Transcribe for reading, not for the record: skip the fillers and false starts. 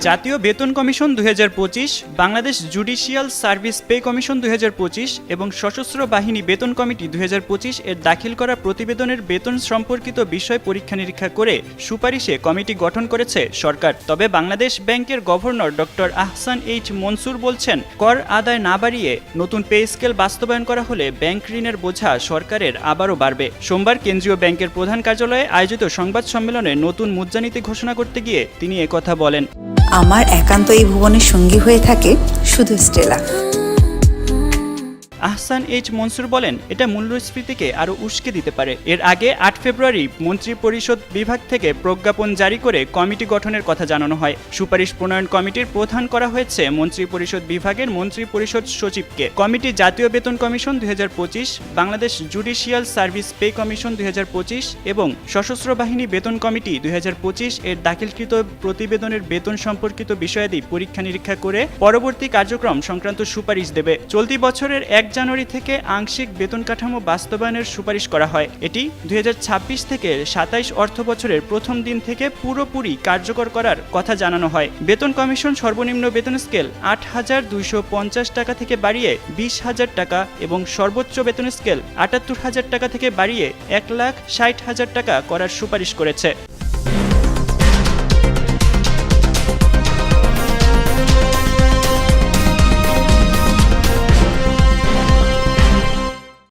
জাতীয় বেতন commission 2025, Bangladesh judicial service pay commission 2025 এবং সশস্ত্র বাহিনী বেতন কমিটি 2025 এর দাখিল করা প্রতিবেদনের বেতন সম্পর্কিত বিষয় পরীক্ষা নিরীক্ষা করে সুপারিশে কমিটি গঠন করেছে সরকার। তবে বাংলাদেশ ব্যাংকের governor doctor Ahsan H Mansur বলছেন, কর আদায় না বাড়িয়ে নতুন পে স্কেল বাস্তবায়ন করা হলে ব্যাংক ঋণের বোঝা সরকারের আবারও বাড়বে। সোমবার কেন্দ্রীয় ব্যাংকের প্রধান কার্যালয়ে আয়োজিত সংবাদ সম্মেলনে নতুন মুদ্রানীতি ঘোষণা করতে গিয়ে তিনি একথা বলেন। আমার একান্ত এই ভুবনের সঙ্গী হয়ে থাকে শুধু স্টেলা। আহসান এইচ মনসুর বলেন, এটা মূল্যস্ফীতিকে আরও উস্কে দিতে পারে। এর আগে 8 ফেব্রুয়ারি মন্ত্রিপরিষদ বিভাগ থেকে প্রজ্ঞাপন জারি করে কমিটি গঠনের কথা জানানো হয়। সুপারিশ প্রণয়ন কমিটির প্রধান করা হয়েছে মন্ত্রিপরিষদ বিভাগের মন্ত্রিপরিষদ সচিবকে। কমিটি জাতীয় বেতন commission 2025, Bangladesh judicial service pay commission 2025 এবং সশস্ত্র বাহিনী বেতন কমিটি 2025 এর দাখিলকৃত প্রতিবেদনের বেতন সম্পর্কিত বিষয়াদি পরীক্ষা নিরীক্ষা করে পরবর্তী কার্যক্রম সংক্রান্ত সুপারিশ দেবে। চলতি বছরের 1 জানুয়ারি থেকে আংশিক বেতন কাঠামো বাস্তবায়নের সুপারিশ করা হয়। এটি 2026 থেকে 27 অর্থ বছরের প্রথম দিন থেকে পুরোপুরি কার্যকর করার কথা জানানো হয়। বেতন কমিশন সর্বনিম্ন বেতন স্কেল 8,250 টাকা থেকে বাড়িয়ে 20,000 টাকা এবং সর্বোচ্চ বেতন স্কেল 78,000 টাকা থেকে বাড়িয়ে 1,60,000 টাকা করার সুপারিশ করেছে।